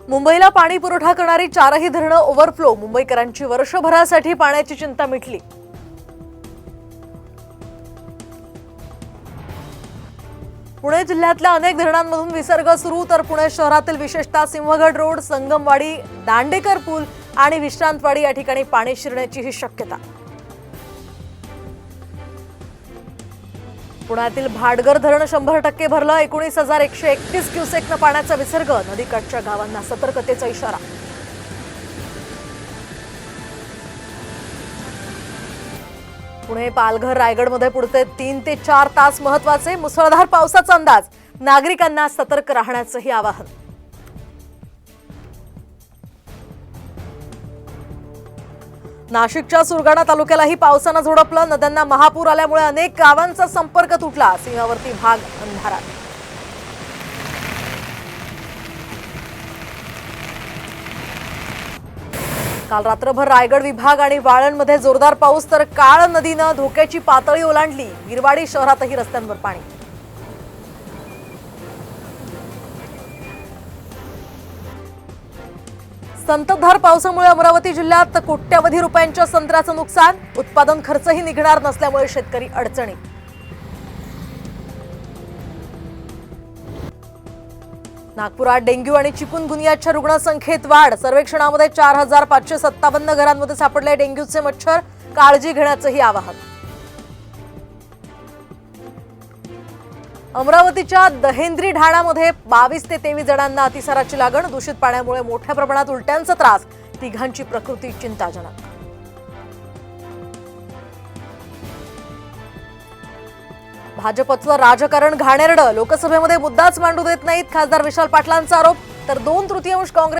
मुंबईला पाणी पुरवठा करणारी चारही धरणं ओव्हरफ्लो, मुंबईकरांची वर्षभरासाठी पाण्याची चिंता मिटली. पुणे जिल्ह्यातल्या अनेक धरणांमधून विसर्ग सुरू, तर पुणे शहरातील विशेषतः सिंहगड रोड, संगमवाडी, दांडेकर पूल आणि विश्रांतवाडी या ठिकाणी पाणी शिरण्याची ही शक्यता. पुण्यातील भाटघर धरण 100% भरलं. 19,131 क्युसेकनं पाण्याचा विसर्ग. नदीकाठच्या गावांना सतर्कतेचा इशारा. पुणे, पालघर, रायगडमध्ये पुढचे 3 ते 4 तास महत्वाचे. मुसळधार पावसाचा अंदाज. नागरिकांना सतर्क राहण्याचंही आवाहन. नाशिकच्या सुरगाणा तालुक्यालाही पावसानं झोडपलं. नद्यांना महापूर आल्यामुळे अनेक गावांचा संपर्क तुटला. सीमावर्ती भाग अंधारात. काल रात्रभर रायगड विभाग आणि वाळंडमध्ये जोरदार पाऊस, तर काळ नदीनं धोक्याची पातळी ओलांडली. गिरवाडी शहरातही रस्त्यांवर पाणी. संततधार पावसामुळे अमरावती जिल्ह्यात कोट्यवधी रुपयांच्या संत्र्याचं नुकसान. उत्पादन खर्चही निघणार नसल्यामुळे शेतकरी अडचणीत. नागपुरात डेंग्यू आणि चिकुनगुनियाच्या रुग्णसंख्येत वाढ. सर्वेक्षणामध्ये 4,557 घरांमध्ये सापडले डेंग्यूचे मच्छर. काळजी घेण्याचंही आवाहन. अमरावतीच्या दहेंद्री ढाणामध्ये 22 ते 23 जणांना अतिसाराची लागण. दूषित पाण्यामुळे मोठ्या प्रमाणात उलट्यांचा त्रास. तिघांची प्रकृती चिंताजनक. भाजपचं राजकारण घाणेरडं. लोकसभेमध्ये मुद्दाच मांडू देत नाहीत. खासदार विशाल पाटलांचा आरोप. तर 2/3 काँग्रेस